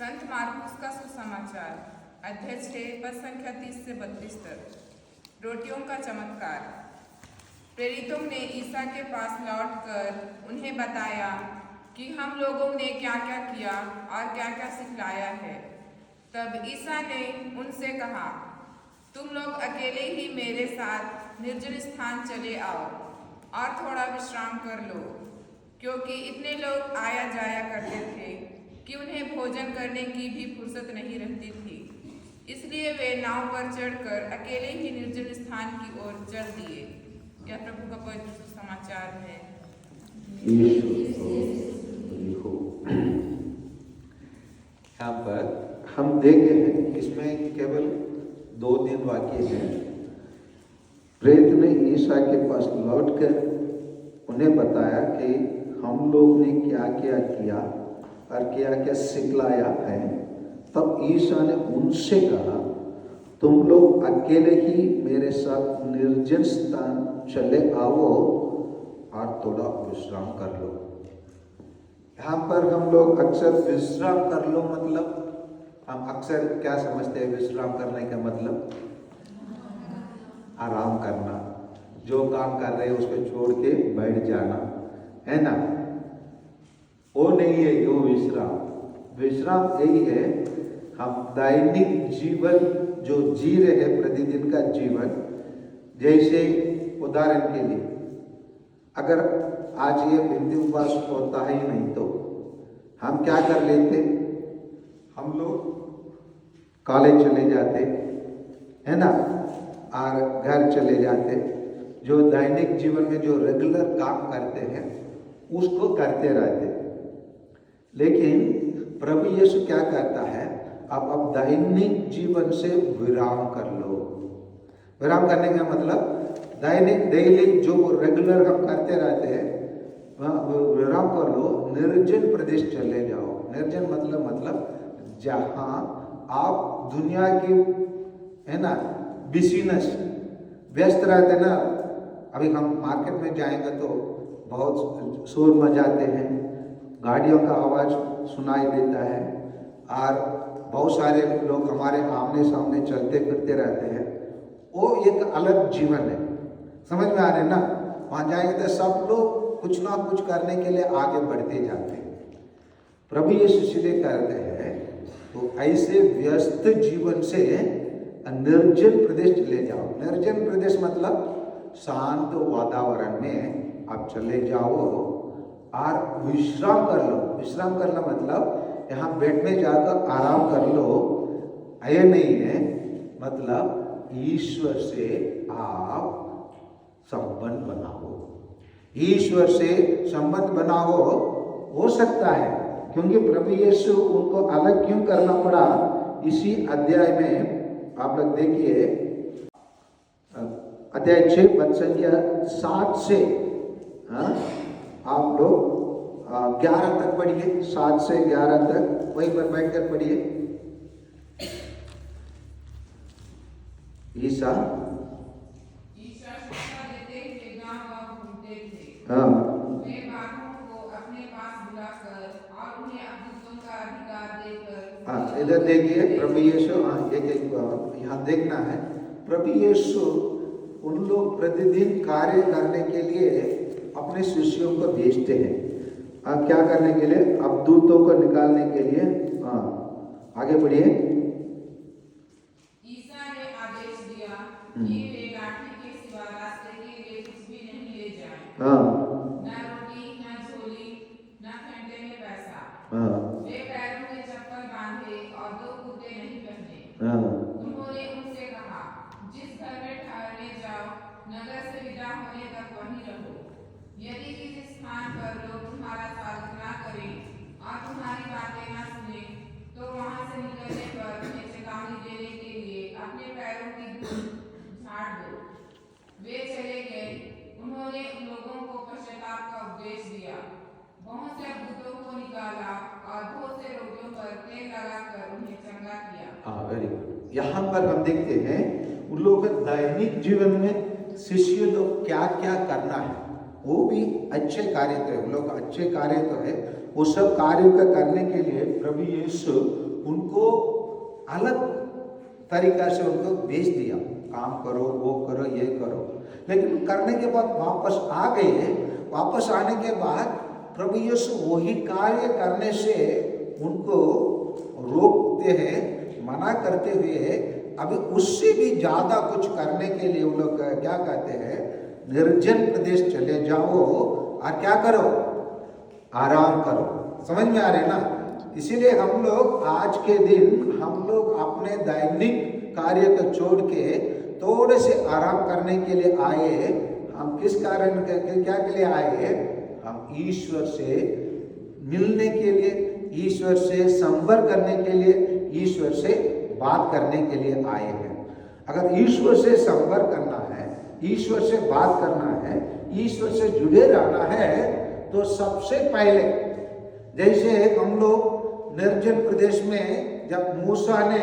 संत मार्कुस का सुसमाचार अध्याय 6 पद संख्या 30 से 32 तक। रोटियों का चमत्कार। प्रेरितों ने ईसा के पास लौटकर उन्हें बताया कि हम लोगों ने क्या क्या किया और क्या क्या सिखलाया है। तब ईसा ने उनसे कहा, तुम लोग अकेले ही मेरे साथ निर्जन स्थान चले आओ और थोड़ा विश्राम कर लो, क्योंकि इतने लोग आया जाया करते थे कि उन्हें भोजन करने की भी फुर्सत नहीं रहती थी। इसलिए वे नाव पर चढ़कर अकेले ही निर्जन स्थान की ओर चल दिए। यह प्रभु का पवित्र सुसमाचार है। यहाँ पर हम देखे हैं, इसमें केवल 2-3 वाक्य हैं। प्रेरित ने ईसा के पास लौटकर उन्हें बताया कि हम लोग ने क्या क्या किया और क्या क्या सिखलाया है। तब ईसा ने उनसे कहा, तुम लोग अकेले ही मेरे साथ निर्जन स्थान चले आओ और थोड़ा विश्राम कर लो। यहाँ पर हम लोग अक्सर विश्राम कर लो मतलब हम अक्सर क्या समझते हैं? विश्राम करने का मतलब आराम करना, जो काम कर रहे हैं उसको छोड़ के बैठ जाना, है ना? वो नहीं है वो विश्राम। विश्राम यही है, हम दैनिक जीवन जो जी रहे हैं, प्रतिदिन का जीवन। जैसे उदाहरण के लिए, अगर आज ये बिंदु उपवास होता ही नहीं तो हम क्या कर लेते? हम लोग कॉलेज चले जाते, है ना, और घर चले जाते। जो दैनिक जीवन में जो रेगुलर काम करते हैं उसको करते रहते। लेकिन प्रभु यीशु क्या कहता है? अब दैनिक जीवन से विराम कर लो। विराम करने का मतलब दैनिक जो रेगुलर हम करते रहते हैं विराम कर लो, निर्जन प्रदेश चले जाओ। निर्जन मतलब जहाँ आप दुनिया की, है ना, बिजीनेस व्यस्त रहते ना। अभी हम मार्केट में जाएंगे तो बहुत शोर मचाते हैं, गाड़ियों का आवाज़ सुनाई देता है और बहुत सारे लोग हमारे आमने सामने चलते फिरते रहते हैं। वो एक अलग जीवन है, समझ में आ रहे ना? वहाँ जाएंगे तो सब लोग कुछ ना कुछ करने के लिए आगे बढ़ते जाते हैं। प्रभु यीशु इसलिए कहते हैं, तो ऐसे व्यस्त जीवन से निर्जन प्रदेश चले जाओ। निर्जन प्रदेश मतलब शांत वातावरण में आप चले जाओ और विश्राम कर लो। विश्राम करना मतलब यहाँ बेड में जाकर आराम कर लो, ये नहीं है। मतलब ईश्वर से आप संबंध बनाओ। ईश्वर से संबंध बनाओ। हो सकता है क्योंकि प्रभु यीशु उनको अलग क्यों करना पड़ा, इसी अध्याय में आप लोग देखिए, अध्याय 6 पद संख्या 7 से आप लोग 11 तक पढ़िए। 7 से 11 तक वहीं पर बैठकर पढ़िए। ईसा शिक्षा देते थे, गांव घूमते थे। हाँ, वे बालकों को अपने पास बुलाकर और उन्हें अद्भुतों का अधिकार देकर। हाँ, इधर देखिए प्रभु यीशु, एक यहाँ देखना है। प्रभु यीशु उन लोग प्रतिदिन कार्य करने के लिए अपने शिष्यों को भेजते हैं। क्या करने के लिए? अवधूतों को निकालने के लिए। आगे बढ़िए। ईसा ने आदेश दिया कि वे लाठी के सिवा रास्ते के लिए कुछ भी नहीं ले जाएं। न रोटी, न झोली, न खंडे में पैसा। वे पैरों में चप्पल बांधे और 2 कुर्ते नहीं पहने। उन्होंने उनसे कहा, जिस घर में ठहरने जाओ, नगर से विदा होने तक वहीं रहो। यदि किसी स्थान पर लोग तुम्हारा स्वागत न करें और तुम्हारी बातें न सुने, तो वहां से निकलने पर उन्हें चेतावनी देने के लिए अपने पैरों की धूल झाड़ दो। वे चले गए। उन्होंने उन लोगों को पश्चाताप का उपदेश दिया, बहुत से अद्भुतों को निकाला और बहुत से रोगियों पर तेल लगाकर उन्हें चंगा किया। Very good. यहाँ पर हम देखते हैं उन लोगों के दैनिक जीवन में शिष्य लोग क्या क्या करना है। वो भी अच्छे कार्य तो है, उन लोग अच्छे कार्य तो है। वो सब कार्यों का करने के लिए प्रभु यीशु उनको अलग तरीका से उनको भेज दिया, काम करो, वो करो, ये करो। लेकिन करने के बाद वापस आ गए। वापस आने के बाद प्रभु यीशु वही कार्य करने से उनको रोकते हैं, मना करते हुए अभी उससे भी ज्यादा कुछ करने के लिए वो लोग क्या कहते हैं, निर्जन प्रदेश चले जाओ और क्या करो, आराम करो। समझ में आ रहे ना? इसीलिए हम लोग आज के दिन हम लोग अपने दैनिक कार्य को छोड़ के थोड़े से आराम करने के लिए आए। हम किस कारण क्या के लिए आए? हम ईश्वर से मिलने के लिए, ईश्वर से संपर्क करने के लिए, ईश्वर से बात करने के लिए आए हैं। अगर ईश्वर से संपर्क करना है, ईश्वर से बात करना है, ईश्वर से जुड़े रहना है, तो सबसे पहले जैसे हम लोग निर्जन प्रदेश में जब मूसा ने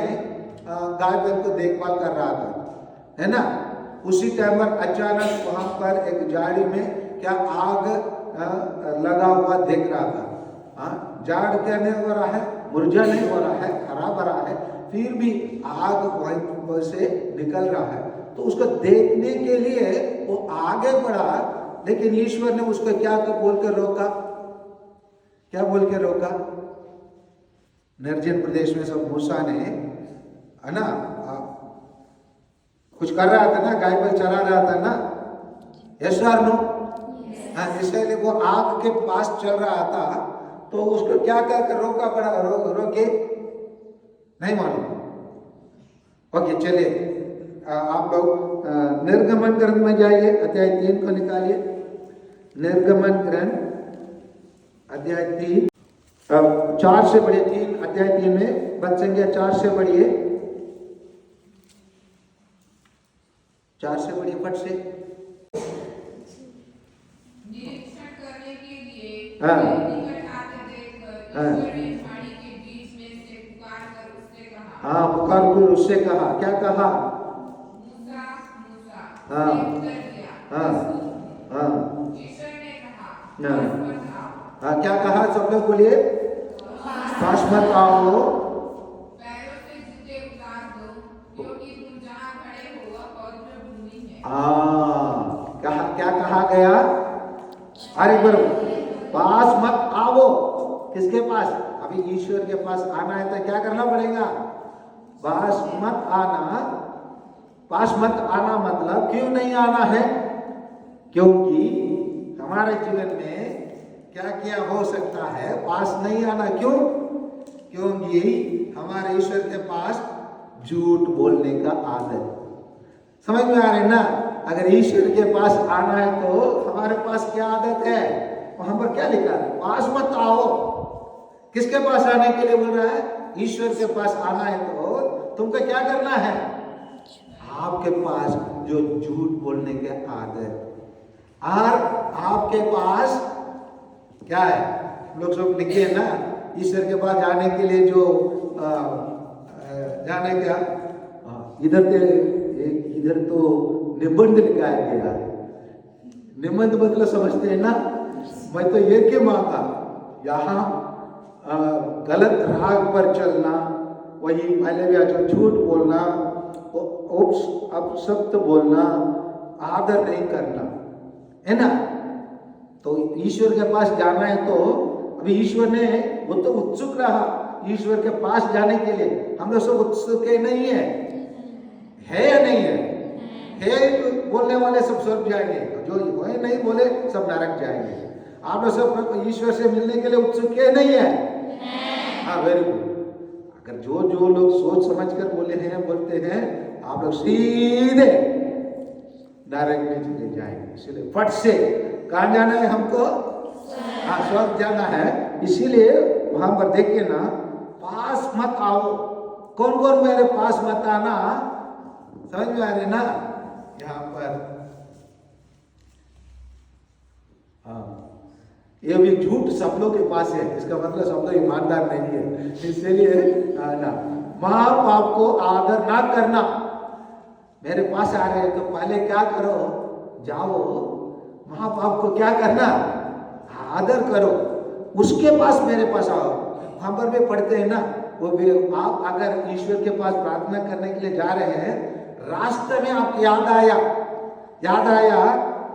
गाय बैल को देखभाल कर रहा था, है ना, उसी टाइम पर अचानक वहां पर एक झाड़ी में क्या आग लगा हुआ दिख रहा था। झाड़ क्या नहीं हो रहा है, मुरझा नहीं हो रहा है, हरा भरा है, फिर भी आग वहीं से निकल रहा है। तो उसको देखने के लिए वो आगे बढ़ा, लेकिन ईश्वर ने उसको क्या बोल कर रोका? क्या बोल के रोका? निर्जन प्रदेश में सब मूसा ने, है ना, कुछ कर रहा था ना, गाय बैल चरा रहा था ना, यस और नो? हाँ, इसलिए वो आग के पास चल रहा था, तो उसको क्या कर रोका पड़ा? रोके नहीं मालूम। ओके, चलिए आप लोग निर्गमन ग्रंथ में जाइए, अध्याय 3 को निकालिए। निर्गमन ग्रंथ अध्याय 3, 4 से पढ़िए। 3 अध्याय 3 में पद संख्या 4 से पढ़िए, 4 से पढ़िए फट से। निरीक्षण करने के लिए हाँ। निकट आते देखकर हाँ। ईश्वर ने झाड़ी के बीच में से पुकार कर उससे कहा। हाँ, पुकार कर उससे कहा। क्या कहा? मूसा, मूसा। हाँ। उसने उत्तर दिया, हाँ। हाँ। ईश्वर ने कहा, हाँ। पास मत आओ। हाँ, क्या कहा? सब लोग बोलिए, पास मत आओ। पैरों से जूते उतार दो, क्योंकि तुम जहाँ खड़े हो वह पवित्र भूमि है। क्या कहा गया? अरे बरो, पास मत आओ। किसके पास? अभी ईश्वर के पास आना है तो क्या करना पड़ेगा? पास मत आना। पास मत आना मतलब क्यों नहीं आना है? क्योंकि हमारे जीवन में क्या क्या हो सकता है, पास नहीं आना। क्यों? क्योंकि हमारे ईश्वर के पास झूठ बोलने का आदत। समझ में आ रहे ना? अगर ईश्वर के पास आना है तो हमारे पास क्या आदत है? वहां पर क्या लिखा है? पास मत आओ। किसके पास आने के लिए बोल रहा है? ईश्वर के पास आना है तो तुमको क्या करना है? आपके पास जो झूठ बोलने के आदत, और आपके पास क्या है? लोग सब लिखे है ना, ईश्वर के पास जाने के लिए जो जाने क्या, इधर तो निबंध लिखा गया है। निबंध मतलब समझते हैं ना? मैं तो ये क्यों मांगा, यहाँ गलत राग पर चलना, वही पहले भी आज झूठ बोलना, अपशब्द बोलना, आदर नहीं करना, है ना? तो ईश्वर के पास जाना है तो अभी ईश्वर ने, वो तो उत्सुक रहा ईश्वर के पास जाने के लिए। हम लोग सब उत्सुक नहीं है या नहीं है? बोलने वाले सब स्वर्ग जाएंगे, जो नहीं बोले सब नरक जाएंगे। आप लोग सब ईश्वर से मिलने के लिए उत्सुक है नहीं है? हाँ, वेरी गुड। अगर जो लोग सोच समझ कर बोलते हैं, आप लोग सीधे नरक में चले जाएंगे। इसलिए फट से कहाँ जाना है हमको? हाँ, स्वर्ग जाना है। इसीलिए वहां पर देखिए ना, पास मत आओ। कौन कौन मेरे पास मत आना? समझ में आ रहे ना? यहाँ पर हाँ, ये भी झूठ सब लोग के पास है। इसका मतलब सब लोग ईमानदार नहीं है। इसलिए ना, माँ बाप को आदर ना करना। मेरे पास आ रहे हैं तो पहले क्या करो? जाओ माँ बाप को क्या करना? आदर करो, उसके पास मेरे पास आओ। वहां पर भी पढ़ते हैं ना, वो भी आप अगर ईश्वर के पास प्रार्थना करने के लिए जा रहे हैं, रास्ते में आपको याद आया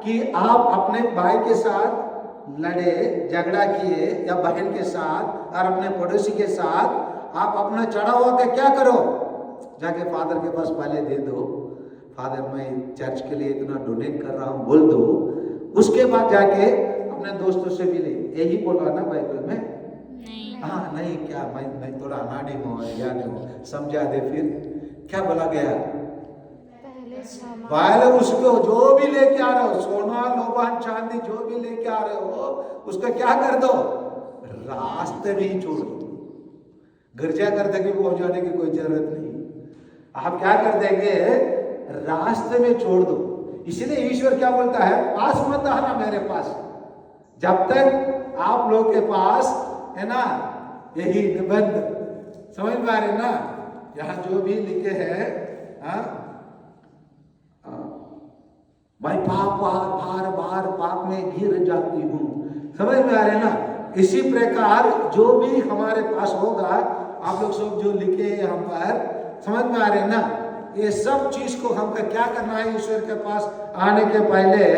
कि आप अपने भाई के साथ लड़े, झगड़ा किए, या बहन के साथ और अपने पड़ोसी के साथ, आप अपना चढ़ा हुआ का क्या करो, जाके फादर के पास पहले दे दो, फादर मैं चर्च के लिए इतना डोनेट कर रहा हूँ बोल दो, उसके बाद जाके अपने दोस्तों से मिले। यही बोला ना बाइबल में? हाँ नहीं, क्या मैं थोड़ा अनाड़ी हूँ या नहीं समझा दे। फिर क्या बोला गया? पहले उसको जो भी लेके आ रहे हो, सोना लोबान चांदी जो भी लेके आ रहे हो, उसको क्या कर दो, रास्ते में ही छोड़ दो। गिरजा कर देंगे पहुंचाने की कोई जरूरत नहीं, आप क्या कर देंगे, रास्ते में छोड़ दो। इसीलिए ईश्वर क्या बोलता है, पास मत आना मेरे पास, जब तक आप लोग के पास है ना यही निबंध समझ में आ रहे ना, यहाँ जो भी लिखे हैं, मैं बार बार पाप में गिर जाती हूँ, समझ में आ रहे ना। इसी प्रकार जो भी हमारे पास होगा, आप लोग सब जो लिखे हैं यहाँ पर, समझ में आ रहे ना, ये सब चीज को हमको क्या करना है, ईश्वर के पास आने के पहले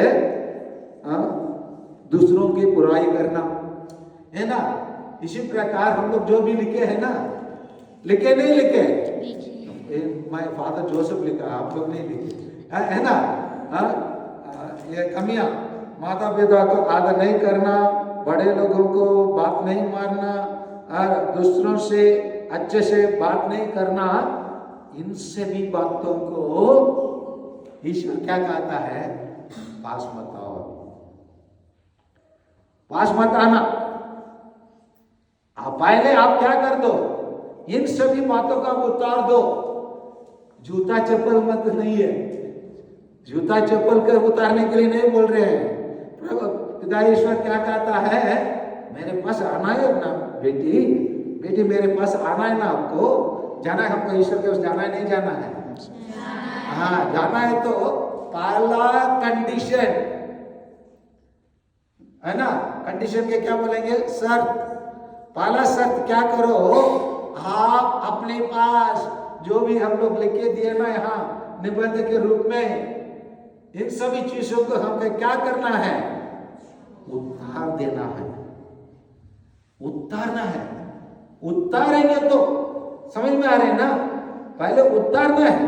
दूसरों की बुराई करना है ना। इसी प्रकार हम लोग जो भी लिखे हैं ना, लिखे नहीं लिखे, मैं फादर जोसेफ लिखा, आप लोग नहीं लिखे है ना। ये कमियां, माता पिता को आदर नहीं करना, बड़े लोगों को बात नहीं मारना, और दूसरों से अच्छे से बात नहीं करना, इन सभी बातों को ईश्वर क्या कहता है, पास मत आओ, पास मत आना। पहले आप क्या कर दो, इन सभी बातों का उतार दो। जूता चप्पल मत नहीं है, जूता चप्पल कर उतारने के लिए नहीं बोल रहे हैं। पिता ईश्वर क्या कहता है, मेरे पास आना है ना बेटी मेरे पास आना है ना, आपको जाना है, हमको ईश्वर के पास जाना है, नहीं जाना है? हाँ जाना है। तो पहला कंडीशन है ना, कंडीशन के क्या बोलेंगे, शर्त। पहला शर्त क्या करो, आप अपने पास जो भी हम लोग लिखे दिए ना यहाँ निबंध के रूप में, इन सभी चीजों को हमको क्या करना है, उतार देना है, उतारना है। उतारेंगे तो समझ में आ रहे हैं ना, पहले उतारना है,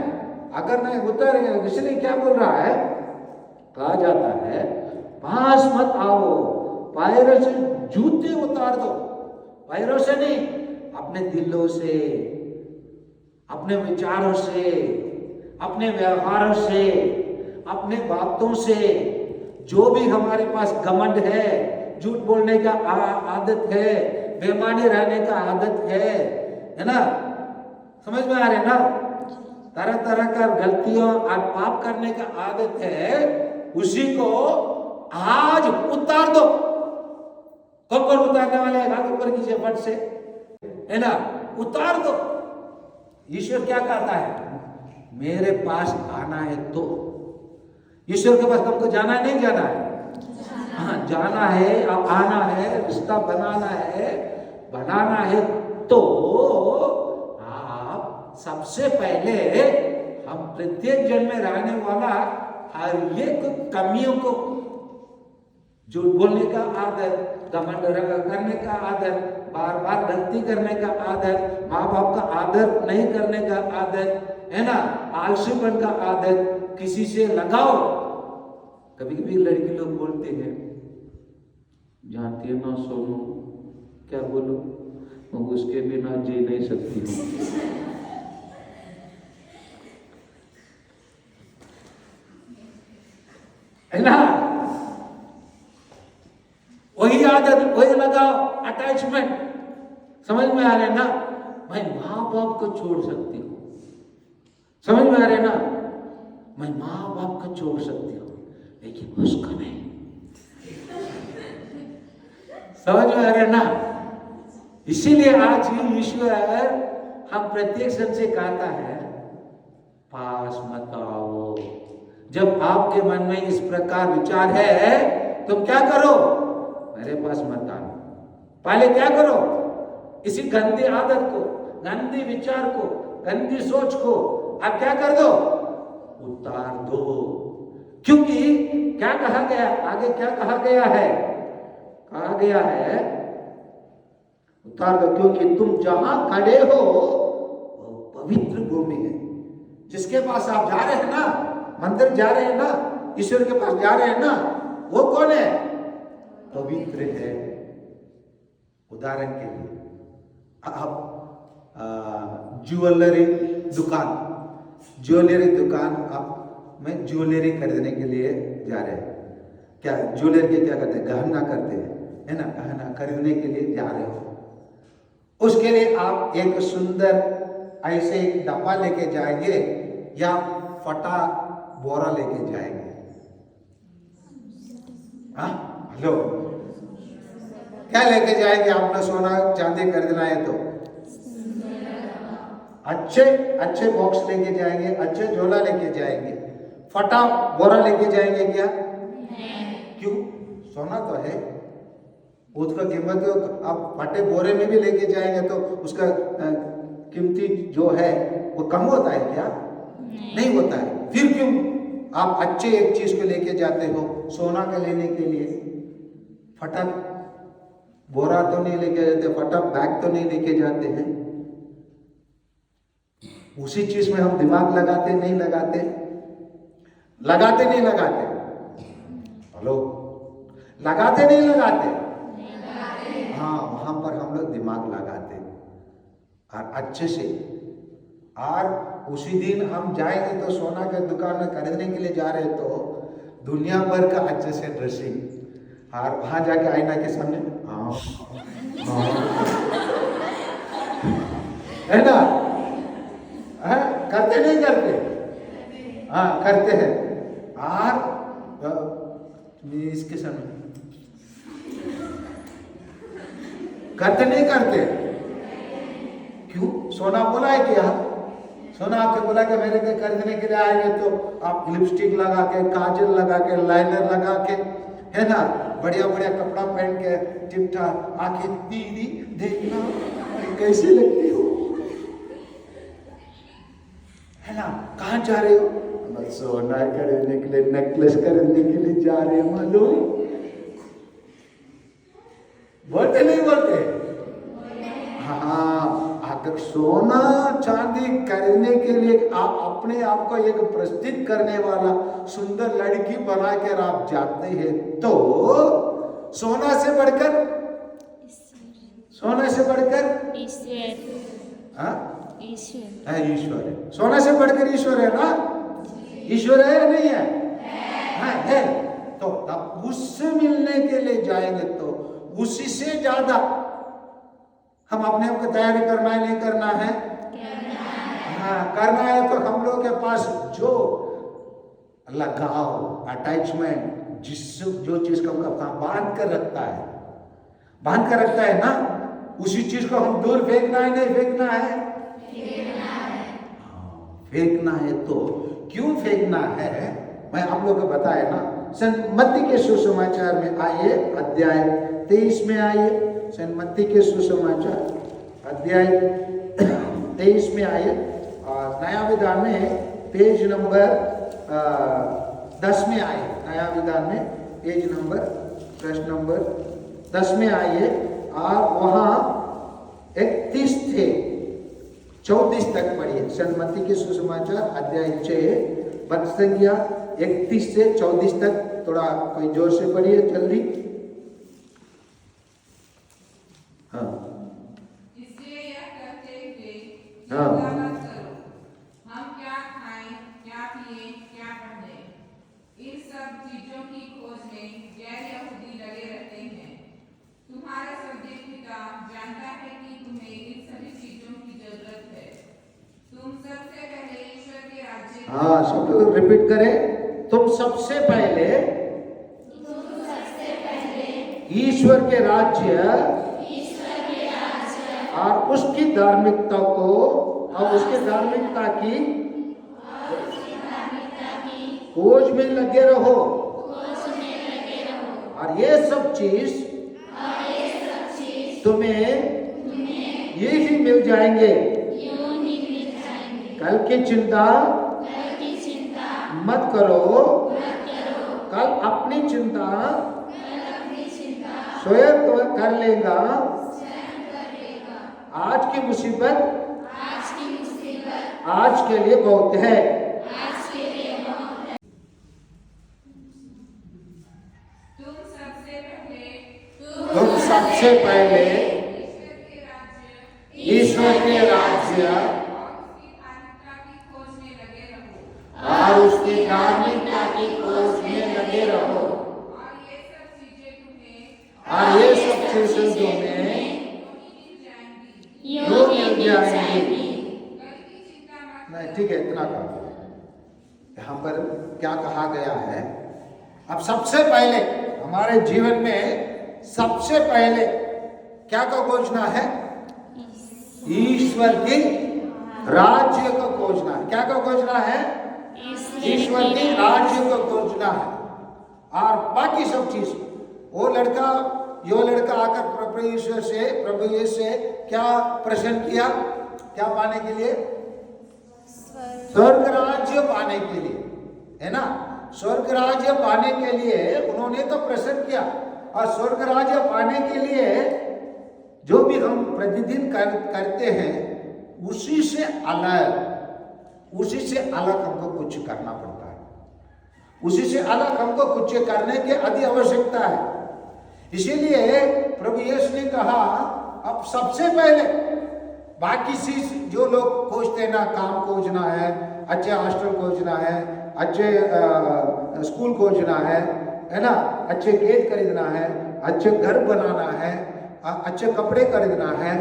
अगर नहीं उतारेंगे, इसलिए क्या बोल रहा है, कहा जाता है पास मत आओ, पैरों से जूते उतार दो। पैरों से नहीं, अपने दिलों से, अपने विचारों से, अपने व्यवहारों से, अपने बातों से, जो भी हमारे पास घमंड है, झूठ बोलने का आदत है, बेईमानी रहने का आदत है ना, समझ में आ रहे ना, तरह तरह का गलतियों और पाप करने का आदत है, उसी को आज उतार दो। कब उतारने वाले हैं, हाथ ऊपर कीजिए फट से, है ना, उतार दो। ईश्वर क्या कहता है, मेरे पास आना है तो, ईश्वर के पास हमको जाना है, नहीं जाना है? हाँ जाना है, अब आना है, रिश्ता बनाना है तो आप सबसे पहले हम प्रत्येक जन में रहने वाला हर एक कमियों को, झूठ बोलने का आदत, घमंड करने का आदत, बार बार गलती करने का आदत, माँ बाप का आदर नहीं करने का आदत, है ना, आलसीपन का आदत, किसी से लगाओ। कभी कभी लड़की लोग बोलते हैं, जानती है ना सोनू, क्या बोलूं, मैं उसके बिना जी नहीं सकती हूँ। है ना, वही आदत, वही लगाओ, अटैचमेंट, समझ में आ रहे ना, मैं माँ बाप को छोड़ सकती हूँ, समझ में आ रहे ना, मैं माँ बाप को छोड़ सकती हूँ, लेकिन उसको नहीं। समझ में आ रहे ना, इसीलिए आज ही ईश्वर हम प्रत्येक जन से कहता है, पास मत आओ। जब आपके मन में इस प्रकार विचार है, तुम क्या करो, मेरे पास मत आना। पहले क्या करो, इसी गंदी आदत को, गंदे विचार को, गंदी सोच को आप क्या कर दो, उतार दो। क्योंकि क्या कहा गया, आगे क्या कहा गया है, कहा गया है उतार दो, क्योंकि तुम जहां खड़े हो वो पवित्र भूमि है। जिसके पास आप जा रहे हैं ना, मंदिर जा रहे हैं ना, ईश्वर के पास जा रहे हैं ना, वो कौन है, पवित्र है। उदाहरण के लिए आप ज्वेलरी दुकान, ज्वेलरी दुकान आप में ज्वेलरी खरीदने के लिए जा रहे हैं, क्या ज्वेलरी के क्या करते हैं, गहना करते हैं, है ना, गहना खरीदने के लिए जा रहे हो। उसके लिए आप एक सुंदर ऐसे डब्बा लेके जाएंगे या फटा बोरा लेके जाएंगे? हाँ हेलो, क्या लेके जाएंगे? आपने सोना चांदी खरीदना है तो अच्छे अच्छे बॉक्स लेके जाएंगे, अच्छे झोला लेके जाएंगे, फटा बोरा लेके जाएंगे क्या? क्यों? सोना तो है, उसका कीमत तो आप फटे बोरे में भी लेके जाएंगे तो उसका कीमती जो है वो कम होता है क्या? नहीं होता है। फिर क्यों आप अच्छे एक चीज को लेके जाते हो सोना के लेने के लिए? फटा बोरा तो नहीं लेके जाते, फटा बैग तो नहीं लेके जाते हैं। उसी चीज में हम दिमाग लगाते नहीं लगाते? लगाते नहीं लगाते? हेलो, लगाते नहीं लगाते? हाँ, वहां पर हम लोग दिमाग लगाते और अच्छे से। और उसी दिन हम जाएंगे तो सोना के दुकान में खरीदने के लिए जा रहे तो दुनिया भर का अच्छे से ड्रेसिंग, और वहां जाके आईना के सामने है ना, करते नहीं करते? हाँ करते हैं। और इसके सामने करते नहीं करते? क्यों? सोना बोला है क्या? सोना आपके बोला कि मेरे के खरीदने के लिए आएंगे तो आप लिपस्टिक लगा के, काजल लगा के, लाइनर लगा के, है ना, बढ़िया बढ़िया कपड़ा पहन के, टिपटा आके दीदी देखना कैसी लगती हो, है ना। कहाँ जा रहे हो? सोना खरीदने के लिए, नेकलेस खरीदने के लिए जा रहे हो। मालूम बोलते नहीं बोलते? हाँ, अगर सोना चांदी खरीदने के लिए आप अपने आप को एक प्रस्तुत करने वाला सुंदर लड़की बना कर आप जाते हैं तो सोना से बढ़कर, सोना से बढ़कर ईश्वर, हाँ ईश्वर है। सोना से बढ़कर ईश्वर है ना? ईश्वर है या नहीं है? हाँ है। तो अब उससे मिलने के लिए जाएंगे तो उसी से ज्यादा हम अपने आप को तैयारी करना है, नहीं करना है? हाँ करना है। तो हम लोग के पास जो लगाव, अटैचमेंट, जिस जो चीज को बांध कर रखता है, बांध कर रखता है ना, उसी चीज को हम दूर फेंकना है, नहीं फेंकना है? फेंकना है। तो क्यों फेंकना है मैं आप लोगों को बताया ना। संत मत्ती के सुसमाचार में आइए, अध्याय 23 में आइए। संत मत्ती के सुसमाचार अध्याय 23 में आइए और नया विधान में पेज नंबर 10 में आइए। नया विधान में पेज नंबर, प्रश्न नंबर 10 में आइए और वहाँ 31 थे 34 तक पढ़िए। संत मत्ती के सुसमाचार अध्याय 6 पद संख्या 31 से 34 तक। थोड़ा कोई जोर से पढ़िए जल्दी। हाँ, इसलिए यह कहते हुए हाँ, चिंता मत करो, हम क्या खाएं, क्या पिएं, क्या पहने, इन सब चीजों की खोज में गैर यहूदी लगे रहते हैं। तुम्हारा स्वर्गीय पिता जानता है कि तुम्हें इन सभी चीजों की जरूरत है। तुम सबसे पहले ईश्वर के राज्य, हाँ सब लोग रिपीट करें। तुम सबसे पहले ईश्वर के राज्य और उसकी धार्मिकता को और उसकी धार्मिकता की खोज में लगे रहो और ये सब चीज तुम्हें ये ही मिल जाएंगे। कल की चिंता मत करो, कल अपनी चिंता स्वयं तो कर लेगा। आज की मुसीबत आज के लिए बहुत है। तुम सबसे पहले ईश्वर के राज्य और उसकी धार्मिकता की खोज में लगे रहो, और ये सब चीजें तुम्हें यूं मिल जाएंगी। नहीं, ठीक है, इतना कहा। यहाँ पर क्या कहा गया है? अब सबसे पहले हमारे जीवन में सबसे पहले क्या को खोजना है? ईश्वर के राज्य को खोजना है। क्या को खोजना है? ईश्वर के राज्य को खोजना है। और बाकी सब चीज, वो लड़का आकर प्रभु यीशु से क्या प्रश्न किया? क्या पाने के लिए? स्वर्ग राज्य पाने के लिए, है ना? स्वर्ग राज्य पाने के लिए उन्होंने तो प्रश्न किया, और स्वर्ग राज्य पाने के लिए जो भी हम प्रतिदिन करते हैं उसी से अलग हमको कुछ करना पड़ता है। उसी से अलग हमको कुछ करने की अति आवश्यकता है। इसीलिए प्रभु यीशु ने कहा, अब सबसे पहले बाकी चीज जो लोग खोजते हैं ना, काम खोजना है, अच्छे हॉस्टल खोजना है, अच्छे स्कूल खोजना है ना, अच्छे खेत खरीदना है, अच्छे घर बनाना है, अच्छे कपड़े खरीदना है,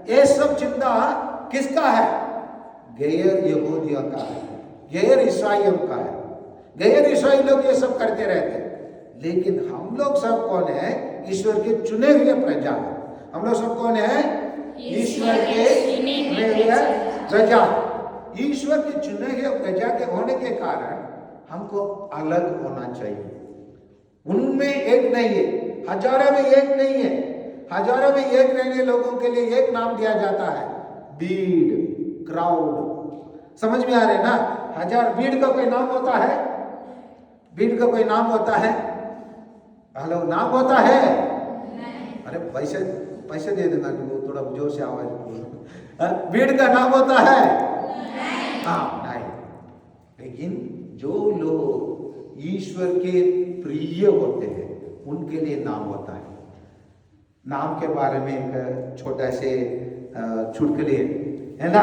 ये सब चिंता किसका है? गैर यहूदियों का है, गैर ईसाइयों का है। गैर ईसाई लोग ये सब करते रहते हैं, लेकिन हम लोग सब कौन है? ईश्वर के चुने हुए प्रजा। हम लोग सब कौन है? ईश्वर के चुने हुए प्रजा। ईश्वर के चुने हुए प्रजा के होने के कारण हमको अलग होना चाहिए। उनमें एक नहीं है, हजारों में एक नहीं है। हजारों में एक रहने लोगों के लिए एक नाम दिया जाता है, भीड़, क्राउड। समझ में आ रहे ना? हजार भीड़ का कोई नाम होता है? भीड़ का कोई नाम होता है? हेलो, नाम होता है? अरे पैसे दे देना, थोड़ा जोर से आवाज बोलो। भीड़ का नाम होता है? हाँ, नहीं। लेकिन जो लोग ईश्वर के प्रिय होते हैं उनके लिए नाम होता है। नाम के बारे में एक छोटा से चुटकुले है ना।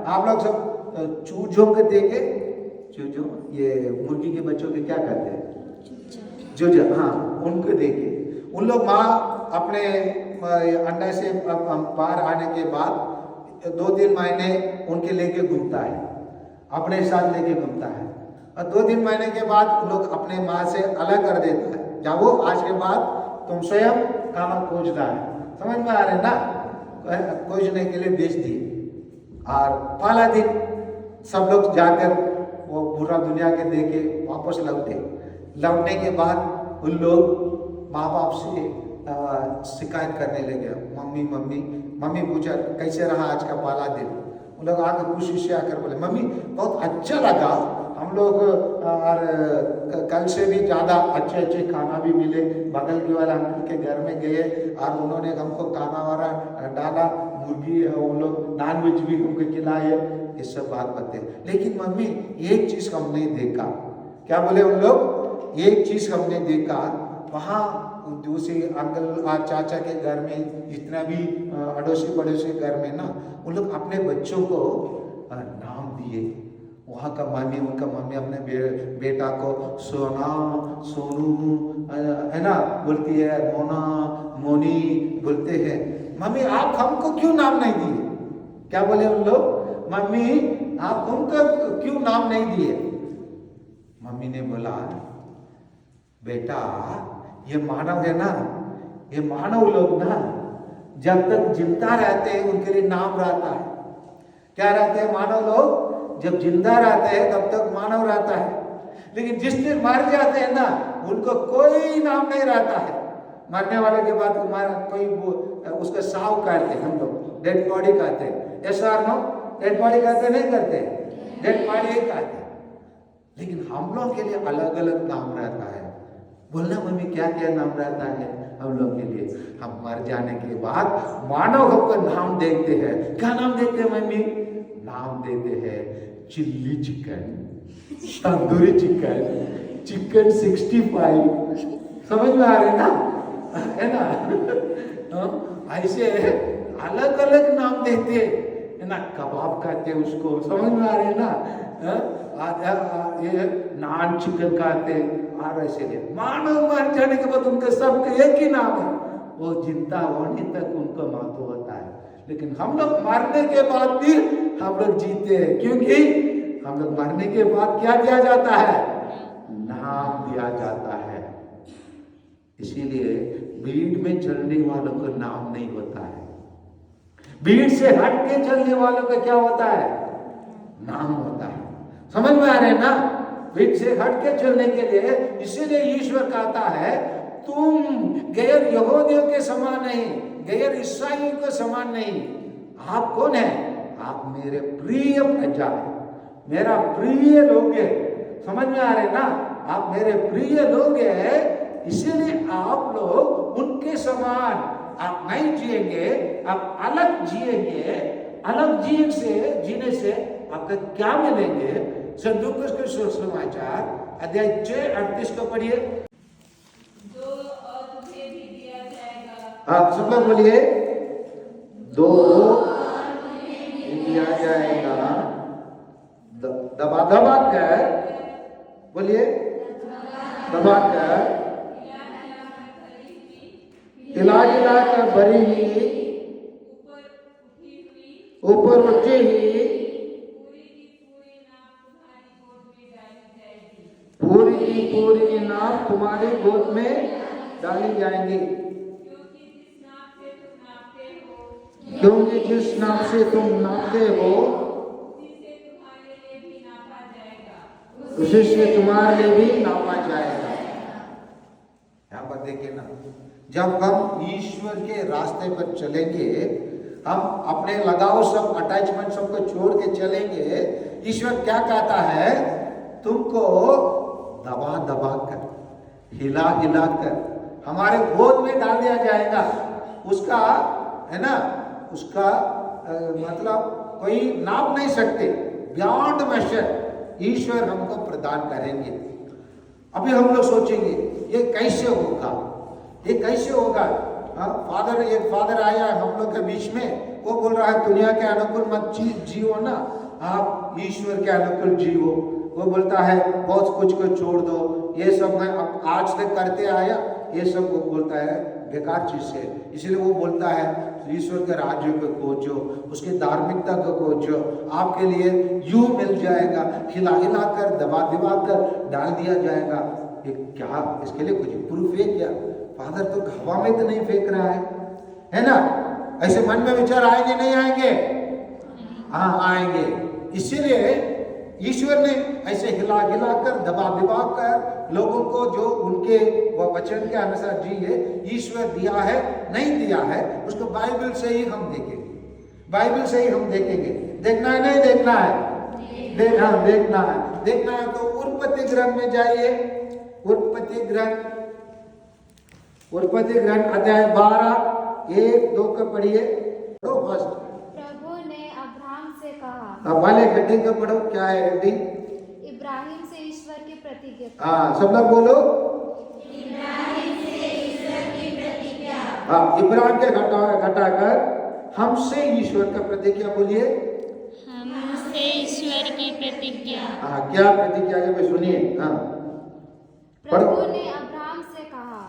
आप लोग सब चूजों के देखे, चूजों, ये मुर्गी के बच्चों के क्या कहते हैं? चूजा। हाँ, उनको देखे। उन लोग माँ अपने अंडा से बाहर आने के बाद 2-3 महीने उनके लेके घूमता है, अपने साथ लेके घूमता है, और 2-3 महीने के बाद उन लोग अपने माँ से अलग कर देता है। जब वो आज के बाद तुम स्वयं खाना खोजना है। समझ में आ रहे ना? खोजने के लिए भेज दिए। और पहला दिन सब लोग जाकर वो पूरा दुनिया के देखे वापस लौटने के बाद उन लोग माँ बाप से शिकायत करने लगे। मम्मी पूछा कैसे रहा आज का पहला दिन? उन लोग आकर खुशी से आकर बोले, मम्मी बहुत अच्छा लगा, हम लोग और कल से भी ज़्यादा अच्छे खाना भी मिले। बगल के वाले अंकल के घर में गए और उन्होंने हमको खाना वाना डाला, मुर्गी, वो लोग नॉनवेज भी हमको खिलाए। ये सब बात बातें। लेकिन मम्मी एक चीज़ हमने देखा। क्या बोले उन लोग? एक चीज़ हमने देखा, वहाँ दूसरे अंकल और चाचा के घर में, जितना भी अड़ोसी पड़ोसी घर में ना, उन लोग अपने बच्चों को नाम दिए। वहाँ का उनका मम्मी अपने बेटा को सोना, सोनू, है ना बोलती है, मोना, मोनी बोलते हैं। मम्मी आप हमको क्यों नाम नहीं दिए? क्या बोले उन लोग? मम्मी आप हमको क्यों नाम नहीं दिए? मम्मी ने बोला, बेटा ये मानव है ना, ये मानव लोग ना जब तक जिंदा रहते हैं उनके लिए नाम रहता है। क्या रहते हैं मानव लोग? जब जिंदा रहते हैं तब तक मानव रहता है, लेकिन जिस दिन मर जाते हैं ना उनको कोई नाम नहीं रहता है। मरने वाले के बाद कोई उसका साव कहते हैं, हम लोग डेड बॉडी कहते हैं। ऐसा नो डेड बॉडी कहते नहीं करते? डेड बॉडी एक आते हैं, लेकिन हम लोग के लिए अलग अलग नाम रहता है। बोलना मम्मी क्या क्या नाम रहता है हम लोग के लिए? हम मर जाने के बाद मानव हमको नाम देते हैं। क्या नाम देते हैं मम्मी? नाम देते हैं chilli chicken, tandoori chicken, chicken 65। समझ में आ रहे ना? है ना? ऐसे अलग अलग नाम देते है ना। कबाब कहते हैं उसको, समझ में आ रहे ना? ये नान चिकन कहते और ऐसे मानव मर जाने के बाद उनके सबके एक ही नाम है। वो जिंदा होने तक उनको महत्व होता है, लेकिन हम लोग मरने के बाद भी हम लोग जीते हैं, क्योंकि हम लोग मरने के बाद क्या दिया जाता है? नाम दिया जाता है। इसीलिए भीड़ में चलने वालों को नाम नहीं होता है, भीड़ से हट के चलने वालों का क्या होता है? नाम होता है। समझ में आ रहे हैं ना? भीड़ से हट के चलने के लिए, इसीलिए ईश्वर कहता है तुम गैर यहूदियों के समान नहीं, गैर ईसाइयों के समान नहीं। आप कौन है? आप मेरे प्रिय प्रजा है, मेरा प्रिय लोग है। समझ में आ रहे ना? आप मेरे प्रिय लोग है, इसीलिए आप लोग उनके समान आप नहीं जिएंगे, आप अलग जिएंगे। अलग जीने से आपको क्या मिलेंगे? लूका के सुसमाचार अध्याय 6:38 को पढ़िए। दो और तुझे भी दिया जाएगा। हाँ सब लोग बोलिए, दो दिया जाएगा। दबा दबा कर बोलिए, दबा कर हिला हिला कर भरी हुई, ऊपर उठी हुई, पूरी की पूरी नाप तुम्हारी गोद में डाली जाएंगी, क्योंकि जिस नाप से तुम नापते हो उसी से तुम्हारे लिए भी नापा जाएगा। यहाँ पर देखिए ना, जब हम ईश्वर के रास्ते पर चलेंगे, हम अपने लगाव सब अटैचमेंट सबको छोड़ के चलेंगे, ईश्वर क्या कहता है? तुमको दबा दबा कर हिला हिला कर हमारे गोद में डाल दिया जाएगा। उसका है ना, उसका मतलब कोई नाप नहीं सकते, बियॉन्ड मेजर ईश्वर हमको प्रदान करेंगे। अभी हम लोग सोचेंगे ये कैसे होगा, ये कैसे होगा? एक फादर आया हम लोग के बीच में, वो बोल रहा है दुनिया के अनुकूल मत जियो ना, आप ईश्वर के अनुकूल जियो। वो बोलता है बहुत कुछ को छोड़ दो, ये सब मैं अब आज तक करते आया, ये सब वो बोलता है बेकार चीज है। इसलिए वो बोलता है ईश्वर के राज्य को खोजो, उसकी धार्मिकता को खोजो, आपके लिए यूं मिल जाएगा, हिला हिला कर दबा दबा कर डाल दिया जाएगा। ये क्या, इसके लिए कुछ प्रूफ है क्या? फादर तो हवा में तो नहीं फेंक रहा है ना? ऐसे मन में विचार आएंगे नहीं आएंगे? हाँ आएंगे। इसीलिए ईश्वर ने ऐसे हिला हिला कर दबा दबा कर लोगों को जो उनके वचन के अनुसार जिए ईश्वर दिया है नहीं दिया है, उसको बाइबल से ही हम देखेंगे, बाइबल से ही हम देखेंगे। देखना है नहीं देखना है? देखना है तो उत्पत्ति ग्रंथ में जाइए। उत्पत्ति ग्रंथ अध्याय 12:1-2 को पढ़िए। फर्स्ट प्रभु ने अब्राहम से कहा। अब वाले हेडिंग को पढ़ो, क्या है हेडिंग? इब्राहिम से ईश्वर की प्रतिज्ञा। हाँ सब लोग बोलो, इब्राहिम से ईश्वर की प्रतिज्ञा। हाँ इब्राहिम के घटाकर हमसे ईश्वर का प्रतिज्ञा बोलिए। हमसे ईश्वर की प्रतिज्ञा। हाँ क्या प्रतिज्ञा है भाई सुनिए। हाँ प्रभु ने अब्राहम से कहा,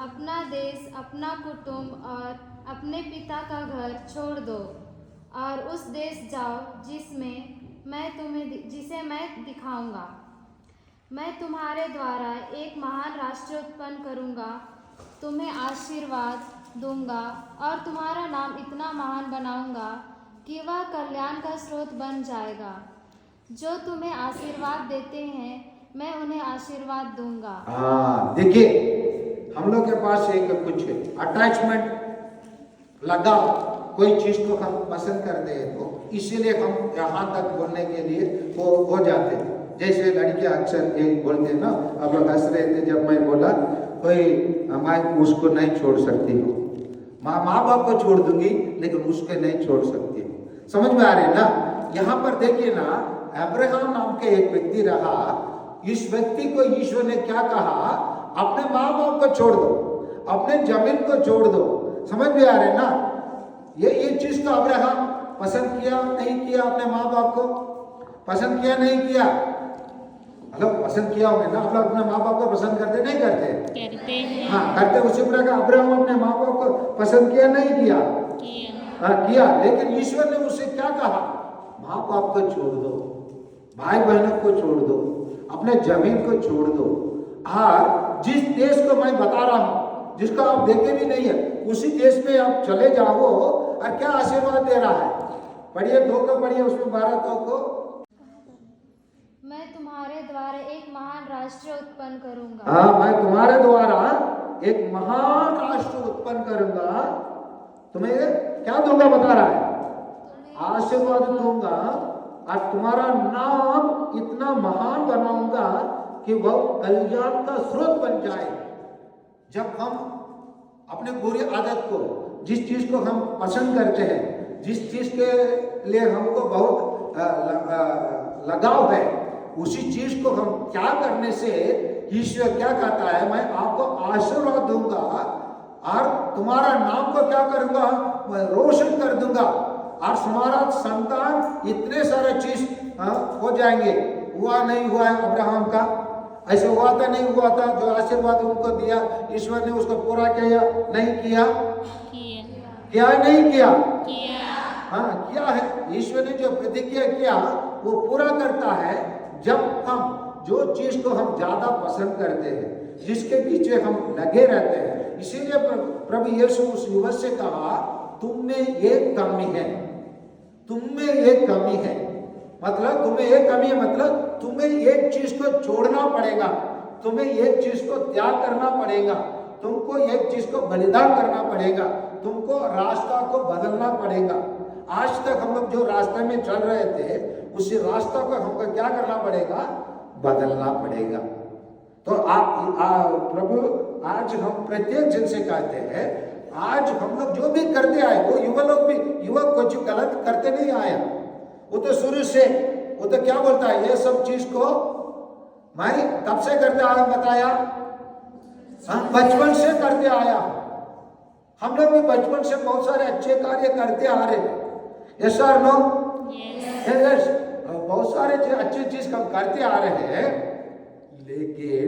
अपना देश, अपना कुटुंब और अपने पिता का घर छोड़ दो और उस देश जाओ जिसे मैं दिखाऊंगा। मैं तुम्हारे द्वारा एक महान राष्ट्र उत्पन्न करूंगा, तुम्हें आशीर्वाद दूंगा और तुम्हारा नाम इतना महान बनाऊंगा कि वह कल्याण का स्रोत बन जाएगा। जो तुम्हें आशीर्वाद देते हैं मैं उन्हें आशीर्वाद दूंगा। हाँ देखिए, हम लोग के पास एक कुछ अटैचमेंट लगाओ कोई चीज को हम पसंद करते हैं तो इसीलिए हम यहाँ तक बोलने के लिए हो जाते हैं। जैसे लड़कियां अक्सर ये बोलते हैं ना, अब लोग हंस रहे थे जब मैं बोला कोई मैं उसको नहीं छोड़ सकती हूँ, माँ बाप को छोड़ दूंगी लेकिन उसके नहीं छोड़ सकती हूँ। समझ में आ रही है ना? यहाँ पर देखिए ना, अब्राहम नाम के एक व्यक्ति रहा, इस व्यक्ति को ईश्वर ने क्या कहा, अपने माँ बाप को छोड़ दो, अपने जमीन को छोड़ दो। समझ में आ रहे ना? ये चीज तो अब्राहम पसंद किया नहीं किया? अपने माँ बाप को पसंद किया नहीं किया? मतलब पसंद किया होंगे ना, मतलब अपने माँ बाप को पसंद करते नहीं करते हैं? हाँ करते। उसी प्रकार अब्राहम अपने माँ बाप को पसंद किया नहीं किया? हाँ किया। लेकिन ईश्वर ने उसे क्या कहा, माँ बाप को छोड़ दो, भाई बहनों को छोड़ दो, अपने जमीन को छोड़ दो, और जिस देश को मैं बता रहा हूं, जिसको आप देखे भी नहीं है, उसी देश में आप चले जाओ। और क्या आशीर्वाद दे रहा है, पढ़िए 2 को पढ़िए, उसमें 12 को। मैं तुम्हारे द्वारा एक महान राष्ट्र उत्पन्न करूंगा। हाँ, मैं तुम्हारे द्वारा एक महान राष्ट्र उत्पन्न करूंगा। तुम्हें क्या दूंगा बता रहा है, आशीर्वाद दूंगा, और तुम्हारा नाम इतना महान बनाऊंगा कि वह कल्याण का स्रोत बन जाए। जब हम अपने बुरी आदत को, जिस चीज को हम पसंद करते हैं, जिस चीज के लिए हमको बहुत लगाव है, उसी चीज को हम क्या करने से ईश्वर क्या कहता है, मैं आपको आशीर्वाद दूंगा और तुम्हारा नाम को क्या करूंगा, मैं रोशन कर दूंगा, और तुम्हारा संतान इतने सारे चीज हो जाएंगे। हुआ नहीं हुआ है अब्राहम का? ऐसे हुआ था नहीं हुआ था? जो आशीर्वाद उनको दिया ईश्वर ने उसको पूरा किया नहीं किया? क्या नहीं किया? हाँ किया है। ईश्वर ने जो प्रतिज्ञा किया वो पूरा करता है। जब हम जो चीज को हम ज्यादा पसंद करते हैं, जिसके पीछे हम लगे रहते हैं, इसीलिए प्रभु यीशु उस युवक से कहा, तुम में एक कमी है, तुम में एक कमी है। मतलब तुम्हें एक कमी है, मतलब तुम्हें एक चीज को छोड़ना पड़ेगा, तुम्हें एक चीज को त्याग करना पड़ेगा, तुमको एक चीज को बलिदान करना पड़ेगा, तुमको रास्ता को बदलना पड़ेगा। आज तक हम लोग जो रास्ते में चल रहे थे, उसी रास्ता को हमको क्या करना पड़ेगा, बदलना पड़ेगा। तो आप प्रभु आज हम प्रत्येक जन से कहते हैं, आज हम लोग जो भी करते आए, वो युवक कुछ गलत करते नहीं आया। वो तो शुरू से वो तो क्या बोलता है, ये सब चीज को मैं कब से करते आया बताया, बचपन से करते आया। हम लोग भी बचपन से बहुत सारे अच्छे कार्य करते आ रहे हैं। यस और नो? यस। बहुत सारे अच्छी चीज हम करते आ रहे हैं, लेकिन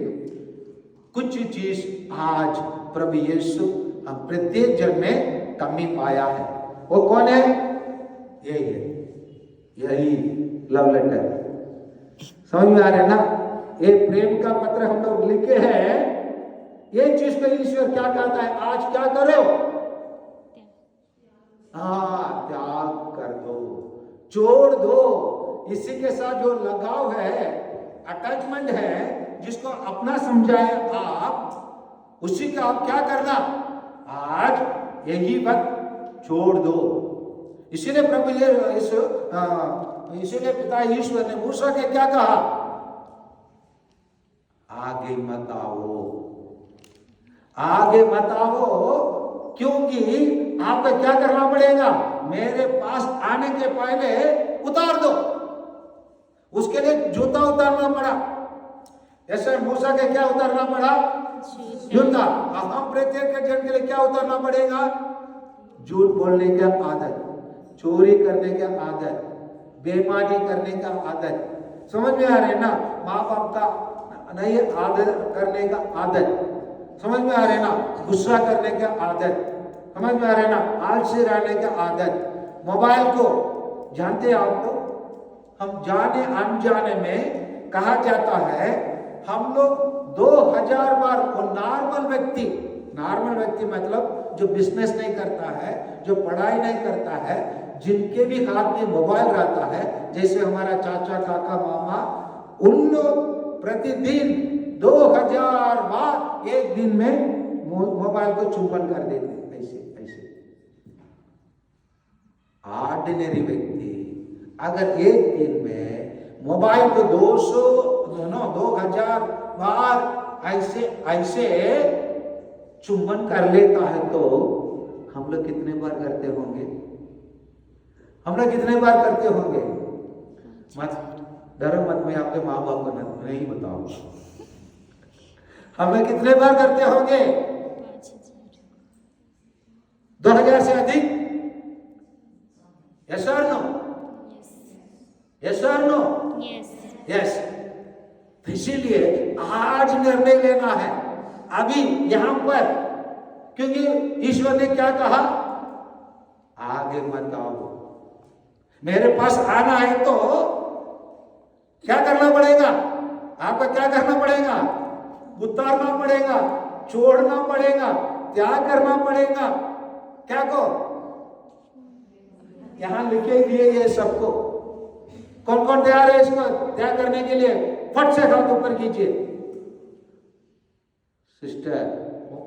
कुछ चीज आज प्रभु यीशु हम प्रत्येक जन में कमी पाया है। वो कौन है? यही है, यही लव लेटर। समझ में आ रहा है ना? ये प्रेम का पत्र हम लोग लिखे हैं। ये चीज को ईश्वर क्या कहता है, आज क्या करो, हाँ त्याग कर दो, छोड़ दो। इसी के साथ जो लगाव है, अटैचमेंट है, जिसको अपना समझाए आप, उसी का आप क्या करना, आज यही वक्त छोड़ दो। इसीलिए प्रभु इसीलिए पिता ईश्वर ने मूसा के क्या कहा, आगे मत आओ, आगे मत आओ, क्योंकि आपको क्या करना पड़ेगा, मेरे पास आने के पहले उतार दो। उसके लिए जूता उतारना पड़ा। ऐसे मूसा के क्या उतारना पड़ा, जूता। हम प्रत्येक जन के लिए क्या उतारना पड़ेगा, झूठ बोलने की आदत, चोरी करने की आदत, बेईमानी करने का आदत। समझ में आ रहे ना? माँ बाप का नहीं आदर करने का आदत। समझ में आ रहे ना? गुस्सा करने का आदत। समझ में आ रहे ना? आलसी रहने का आदत। मोबाइल को जानते आपको, हम जाने अनजाने में कहा जाता है, हम लोग 2000 बार वो नॉर्मल व्यक्ति मतलब जो बिजनेस नहीं करता है, जो पढ़ाई नहीं करता है, जिनके भी हाथ में मोबाइल रहता है, जैसे हमारा चाचा, काका, मामा, उन लोग प्रतिदिन 2000 बार एक दिन में मोबाइल को चुंबन कर देते, ऐसे ऐसे। ऑर्डिनरी व्यक्ति अगर एक दिन में मोबाइल को 2000 बार ऐसे चुंबन कर लेता है तो हम लोग कितने बार करते होंगे? हम लोग कितने बार करते होंगे? मत डरो मत, मैं आपके माँ बाप को नहीं बताऊंगा। हम लोग कितने बार करते होंगे? 2000 से अधिक? यस और नो? यस और नो? यस। तो इसीलिए आज निर्णय लेना है अभी यहां पर, क्योंकि ईश्वर ने क्या कहा? आगे मत आओ, मेरे पास आना है तो क्या करना पड़ेगा? आपका क्या करना पड़ेगा? उतारना पड़ेगा, छोड़ना पड़ेगा, त्याग करना पड़ेगा। क्या को यहां लिखे दिए ये सबको। कौन कौन तैयार है इसको त्याग करने के लिए? फट से हाथ ऊपर कीजिए। सिस्टर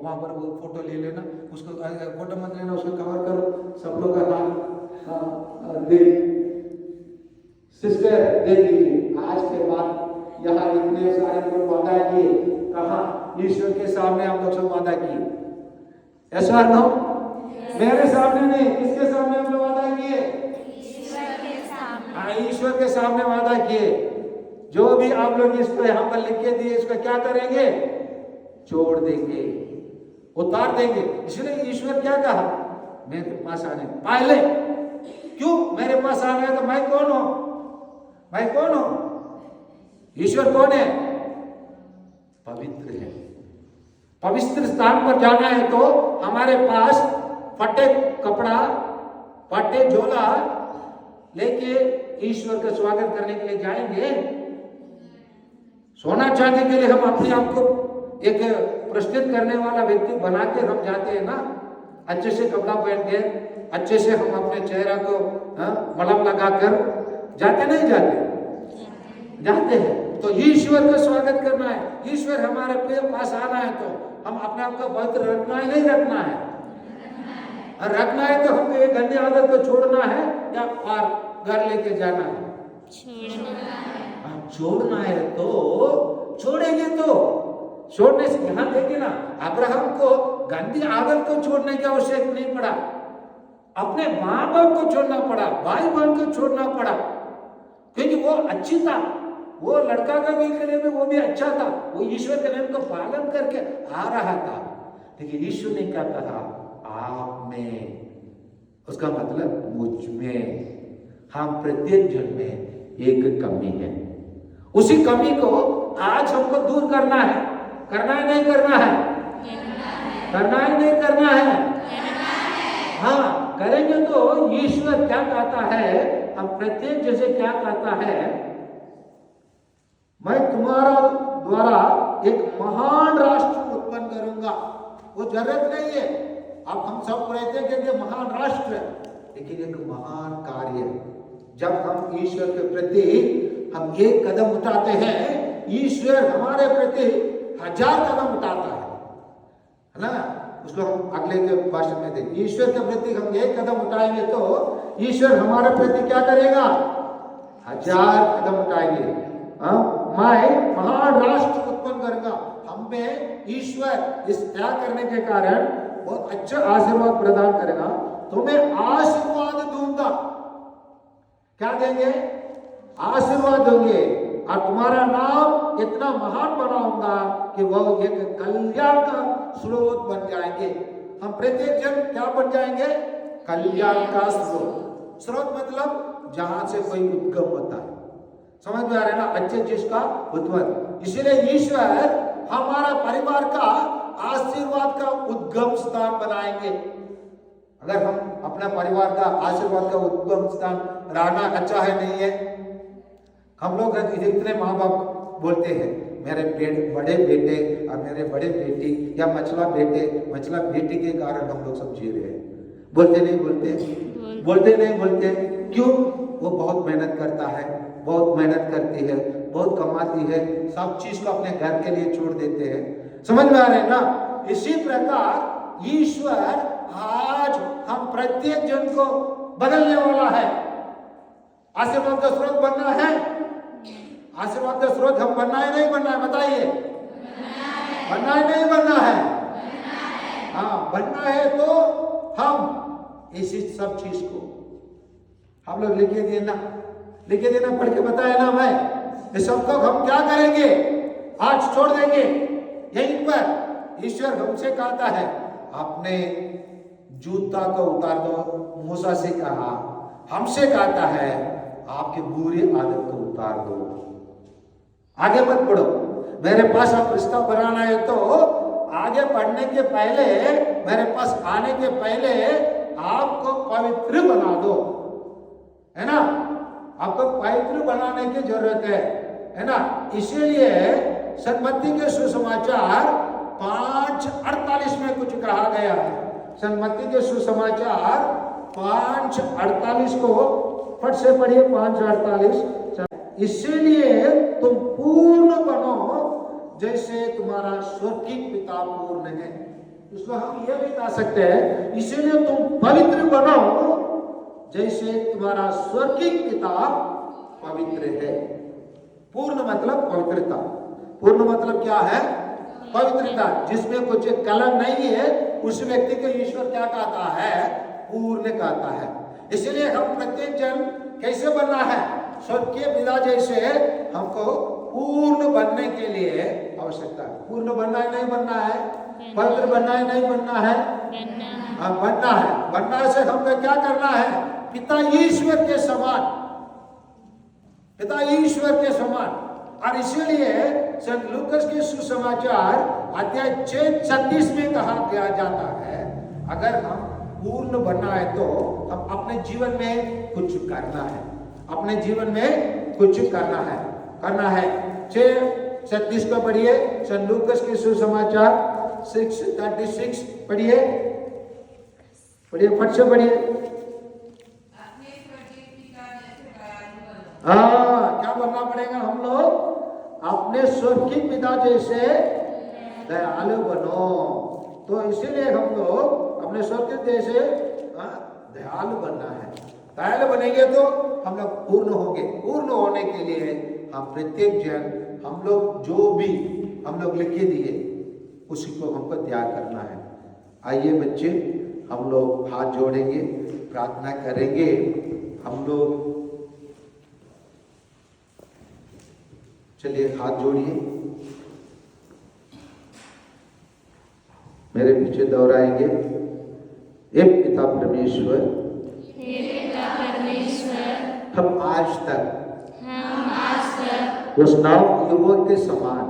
वहां पर वो फोटो ले लेना, उसको फोटो मत लेना, उसको कवर करो, सब लोग का हाथ दे। सिस्टर देख लीजिए, आज के बाद यहाँ इतने सारे लोग वादा किए, कहा ईश्वर के सामने हम लोग सब वादा किए। ऐसा नो? मेरे सामने नहीं, किसके सामने हम लोग वादा किए? ईश्वर के सामने वादा किए। जो भी आप लोग इसको यहाँ पर लिख के दिए, इसको क्या करेंगे? छोड़ देंगे, उतार देंगे। इसलिए ईश्वर क्या कहा? मेरे पास आने पहले। क्यों मेरे पास आना है? तो मैं कौन हूं? मैं कौन हूं? ईश्वर कौन है? पवित्र है। पवित्र स्थान पर जाना है तो हमारे पास फटे कपड़ा, फटे झोला लेके ईश्वर का स्वागत करने के लिए जाएंगे। सोना चांदी के लिए हम अपने आप को एक प्रस्तुत करने वाला व्यक्ति बना के हम जाते हैं ना, अच्छे से कपड़ा पहन के, अच्छे से हम अपने चेहरा को मलम लगाकर जाते नहीं जाते? जाते हैं। तो ईश्वर का स्वागत करना है, ईश्वर हमारे पास आना है तो हम अपने आप को पवित्र रखना है, नहीं रखना है? और रखना है तो हमको एक गंदी आदत को छोड़ना है या और घर लेके जाना है? छोड़ना है तो छोड़ेंगे। तो छोड़ने से यहां देखिए ना, अब्राहम को गंदी आदत को छोड़ने की आवश्यकता नहीं पड़ा, अपने माँ बाप को छोड़ना पड़ा, भाई बहन को छोड़ना पड़ा, क्योंकि वो अच्छी था, वो लड़का का भी करने में वो भी अच्छा था, वो ईश्वर के नियम का पालन करके आ रहा था। लेकिन ईश्वर ने क्या कहा? आप में, उसका मतलब मुझ में। हम प्रत्येक जन में एक कमी है, उसी कमी को आज हमको दूर करना है। करना है नहीं करना है? करना है नहीं करना है? हाँ, करेंगे तो ईश्वर क्या कहता है? हम प्रत्येक जैसे क्या कहता है? मैं तुम्हारा द्वारा एक महान राष्ट्र उत्पन्न करूंगा। वो जरूरत नहीं है अब हम सब कहते हैं कि महान राष्ट्र, लेकिन एक महान कार्य। जब हम ईश्वर के प्रति हम एक कदम उठाते हैं, ईश्वर हमारे प्रति 1000 कदम उठाता है ना? उसको हम अगले के भाषण में देखें। ईश्वर के प्रति हम एक कदम उठाएंगे तो ईश्वर हमारे प्रति क्या करेगा? 1000 कदम उठाएंगे। मैं महान राष्ट्र उत्पन्न करूंगा। हम में ईश्वर इस त्याग करने के कारण बहुत अच्छा आशीर्वाद प्रदान करेगा। तुम्हें आशीर्वाद दूंगा। क्या देंगे? आशीर्वाद देंगे। और तुम्हारा नाम इतना महान बनाऊंगा कि वह एक कल्याण का स्रोत बन जाएंगे। हम प्रत्येक जन क्या बन जाएंगे? कल्याण का स्रोत। स्रोत मतलब जहां से कोई उद्गम होता है। समझ में आ रहा है ना? अच्छे चीज का उद्गम। इसीलिए ईश्वर हमारा परिवार का आशीर्वाद का उद्गम स्थान बनाएंगे। अगर हम अपना परिवार का आशीर्वाद का उद्गम स्थान रहना अच्छा है नहीं है? हम लोग इतने माँ बाप बोलते हैं मेरे बड़े बेटे और मेरे बड़े बेटी या मछला बेटे मछला बेटी के कारण हम लोग सब जी रहे हैं। बोलते नहीं बोलते? बोलते नहीं बोलते? क्यों? वो बहुत मेहनत करता है, बहुत मेहनत करती है, बहुत कमाती है, सब चीज को अपने घर के लिए छोड़ देते हैं। समझ में आ रहे हैं ना? इसी प्रकार ईश्वर आज हम प्रत्येक जन को बदलने वाला है। आशीर्वाद का स्रोत बनना है। आशीर्वाद का स्रोत हम बनना है नहीं बनना है, बताइए। बनना है नहीं बनना है? हाँ, बनना है तो हम इसी सब चीज को हम लोग लिखे देना पढ़ के बताया ना मैं। इस सबको हम क्या करेंगे? आज छोड़ देंगे। यहीं पर ईश्वर हमसे कहता है अपने जूता को उतार दो। मूसा से कहा, हमसे कहता है आपकी बुरी आदत को उतार दो। आगे मत बढ़ो। मेरे पास आप रिश्ता बनाना है तो आगे बढ़ने के पहले, मेरे पास आने के पहले आपको पवित्र बना दो, है ना। आपको पवित्र बनाने की जरूरत है ना। इसीलिए सन्मति के सुसमाचार 5:48 में कुछ कहा गया है। सन्मति के सुसमाचार 5:48 को फट से पढ़िए। 5:48 इसीलिए तुम पूर्ण बनो जैसे तुम्हारा स्वर्गीय पिता पूर्ण है। इसको हम ये भी कह सकते हैं, इसीलिए तुम पवित्र बनो जैसे तुम्हारा स्वर्गीय पिता पवित्र है। पूर्ण मतलब पवित्रता। पूर्ण मतलब क्या है? पवित्रता। जिसमें कुछ कलंक नहीं है उस व्यक्ति को ईश्वर क्या कहता है? पूर्ण कहता है। इसलिए हम प्रत्येक जन कैसे बनना है? स्वर्गीय पिता जैसे हमको पूर्ण बनने के लिए आवश्यकता है। पूर्ण बनना है नहीं बनना है? पवित्र बनना है नहीं बनना है? बनना है। बनना से हमको क्या करना है? पिता ईश्वर के समान, पिता ईश्वर के समान। और इसीलिए संत लूकास के सुसमाचार अध्याय 6:36 में कहा गया जाता है, अगर हम पूर्ण बनना है तो हम अपने जीवन में कुछ करना है। अपने जीवन में कुछ करना है। 6:36 को पढ़िए। संत लूकास के सुसमाचार 6:36 पढ़िए फट से पढ़िए। हाँ, क्या बनना पड़ेगा हम लोग? अपने स्वर्गीय पिता जैसे दयालु बनो। तो इसीलिए हम लोग अपने स्वर्गीय जैसे दयालु बनना है। दयालु बनेंगे तो हम लोग पूर्ण होंगे। पूर्ण होने के लिए हम प्रत्येक जन, हम लोग जो भी हम लोग लिखे दिए उसी को हमको त्याग करना है। आइए बच्चे, हम लोग हाथ जोड़ेंगे, प्रार्थना करेंगे। हम लोग चलिए हाथ जोड़िए, मेरे पीछे दोहराएंगे। हे पिता परमेश्वर, हम आज तक उस नव युवक के समान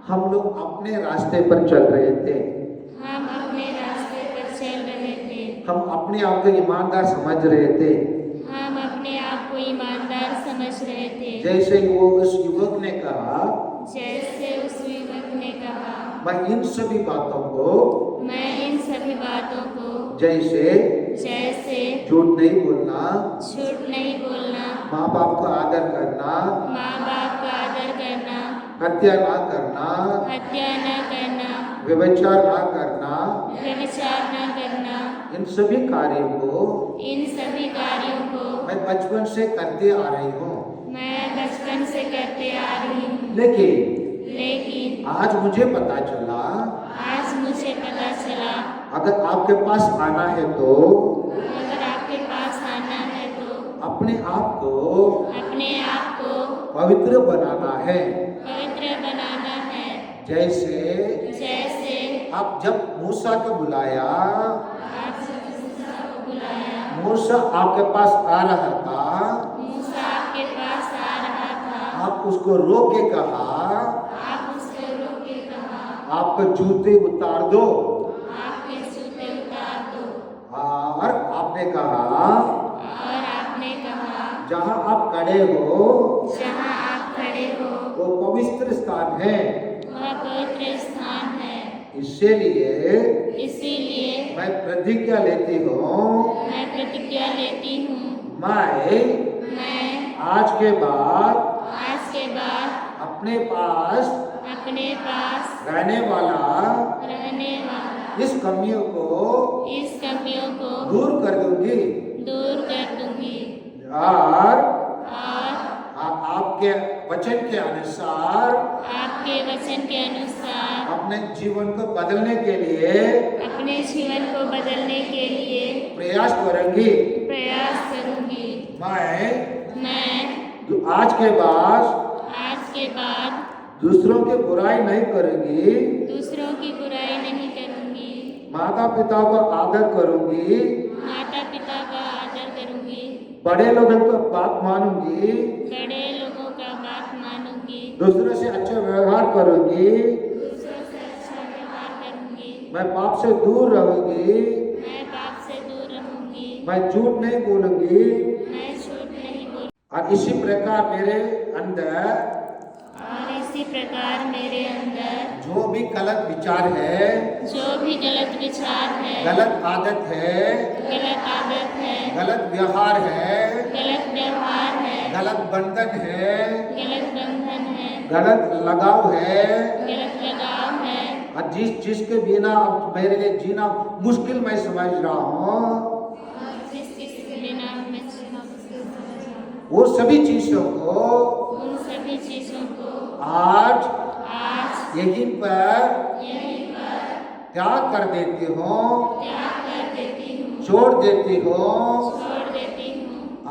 हम लोग अपने रास्ते पर चल रहे थे। हम अपने आप को ईमानदार समझ रहे थे। जैसे वो उस युवक ने कहा, मैं इन सभी बातों को जैसे झूठ नहीं बोलना, माँ बाप का आदर करना, हत्या ना करना, व्यभिचार ना करना, इन सभी कार्यों को मैं बचपन से करते आ रही हूँ। लेकिन आज मुझे पता चला, अगर आपके पास आना है तो अपने आप को पवित्र बनाना है। जैसे आप जब मूसा को बुलाया, मूसा आपके पास आ रहा था, आप उसको रोक के कहा, आपके जूते उतार दो। और आपने कहा जहाँ आप खड़े हो वो पवित्र स्थान है। इसीलिए मैं प्रतिज्ञा लेती हूँ, मैं आज के बाद अपने पास अपने पास रहने वाला इस कमियों को दूर कर दूंगी और आपके वचन के अनुसार अपने जीवन को बदलने के लिए प्रयास करूंगी। मैं आज के बाद दूसरों की बुराई नहीं करूंगी। माता पिता का आदर करूंगी। बड़े लोगों का बात मानूंगी। दूसरों से अच्छा व्यवहार करूंगी। मैं पाप से दूर रहूंगी। मैं झूठ नहीं बोलूंगी। और इसी प्रकार मेरे अंदर जो भी गलत विचार है, गलत आदत है, गलत व्यवहार है, गलत बंधन है, गलत लगाव है, और जिसके बिना अब मेरे लिए जीना मुश्किल मैं समझ रहा हूँ, वो सभी चीजों को आज यहीं पर त्याग कर देती हूँ, छोड़ देती हूँ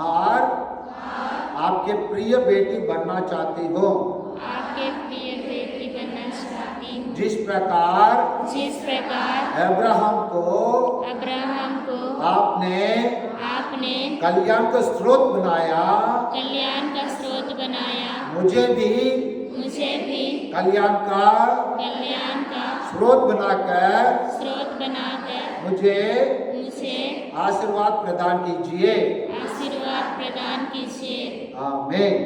और आपके प्रिय बेटी बनना चाहती हूँ। जिस प्रकार अब्राहम को आपने कल्याण का स्रोत बनाया, मुझे भी कल्याण का स्रोत बनाकर मुझे आशीर्वाद प्रदान कीजिए। आमीन।